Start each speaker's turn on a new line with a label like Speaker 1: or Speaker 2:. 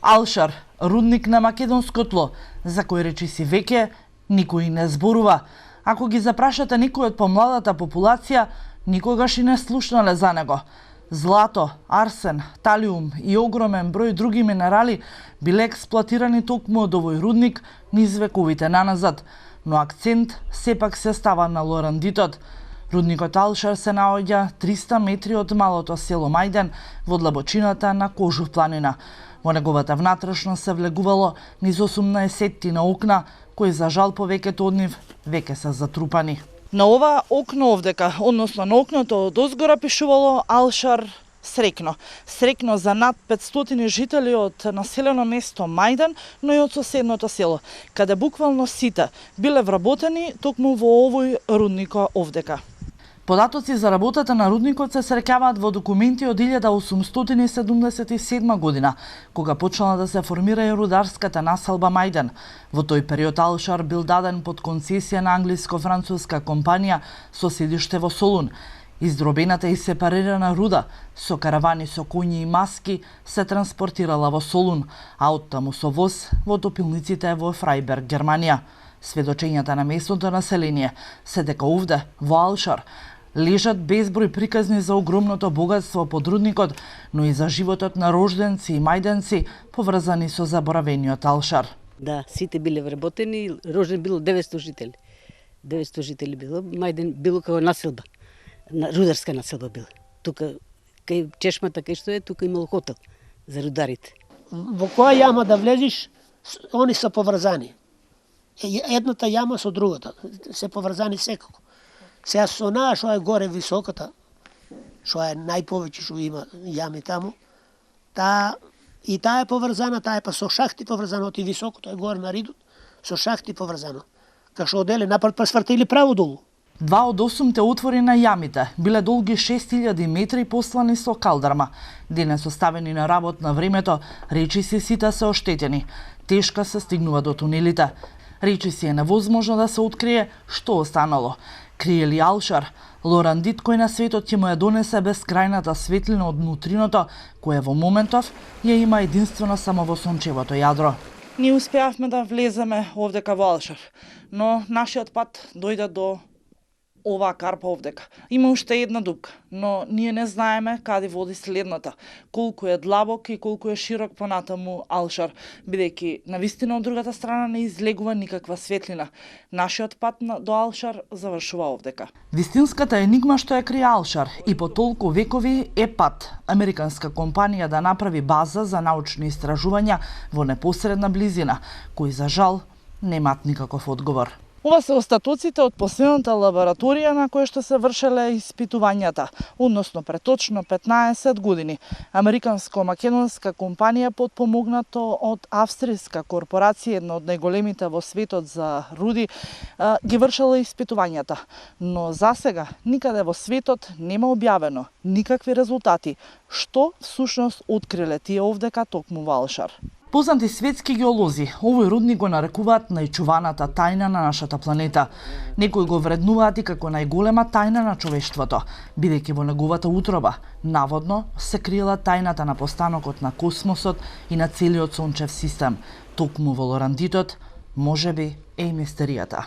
Speaker 1: Алшар, рудник на македонско тло, за кој речиси веќе никој не зборува. Ако ги запрашате некој од помладата популација, никогаш и не слушнале за него. Злато, арсен, талиум и огромен број други минерали биле експлоатирани токму од овој рудник низ вековите наназад, но акцент сепак се става на лорандитот. Рудникот Алшар се наоѓа 300 метри од малото село Мајден во длабочината на Кожув планина. Во неговата внатрешност се влегувало низ 18 на окна, кои за жал повеќето од нив веќе се затрупани. На ова окно овдека, односно на окното од озгора пишувало Алшар срекно. Срекно за над 500 жители од населено место Мајден, но и од соседното село, каде буквално сите биле вработени токму во овој руднико овдека. Податоци за работата на рудникот се среќаваат во документи од 1877 година, кога почнала да се формира и рударската населба Мајден. Во тој период Алшар бил даден под концесија на англиско-француска компанија со седиште во Солун. Издробената и сепарирана руда со каравани со коњи и маски се транспортирала во Солун, а оттаму со воз во топилниците во Фрајберг, Германија. Сведочењата на местното население се дека овде, во Алшар, лежат безброј приказни за огромното богатство под рудникот, но и за животот на рожденци и мајденци поврзани со заборавениот Алшар.
Speaker 2: Да, сите биле вработени, рожден било 900 жители. 900 жители било, Мајден било како населба, рударска населба била. Тука, кај чешмата, кај што е, тука имало хотел за рударите.
Speaker 3: Во која јама да влезиш, они се поврзани. Едната јама со другата, се поврзани секако. Сега со онаа што е горе високата, што е најповеќе што има јами таму, таа е поврзана, таа е па со шахти поврзана, оти високото е горе на ридот, со шахти поврзано. Како што оделе напред па свртели право долу.
Speaker 1: 2 од 8 отвори на јамите биле долги 6000 метри послани со калдрма. Денес оставени на работ на времето, речиси сите се оштетени. Тешка се стигнува до тунелите. Речиси е невозможно да се открие што останало. Крие ли Алшар, лорандит кој на светот ќе му ја донесе безкрајната светлина од нутриното, кое во моментов ја има единствено само во сончевото јадро. Ние успеавме да влеземе овдека во Алшар, но нашиот пат дојде до оваа карпа овдека. Има уште една дупка, но ние не знаеме каде води следната, колку е длабок и колку е широк понатаму Алшар, бидејќи навистина од другата страна не излегува никаква светлина. Нашиот пат до Алшар завршува овдека. Вистинската енигма што ја крие Алшар и по толку векови е пат американска компанија да направи база за научни истражувања во непосредна близина, кои за жал немаат никаков одговор. Ова се остатоците од последната лабораторија на која што се вршеле испитувањата, односно пред точно 15 години. Американско-македонска компанија подпомогнато од австријска корпорација, една од најголемите во светот за руди, ги вршела испитувањата. Но засега никаде во светот нема објавено никакви резултати што всушност откриле тие овдека токму во Алшар. Познати светски геолози овој рудник го нарекуваат најчуваната тајна на нашата планета. Некои го вреднуваат и како најголема тајна на човештвото, бидејќи во неговата утроба наводно се криела тајната на постанокот на космосот и на целиот сончев систем. Токму во лорандитот можеби е и мистеријата.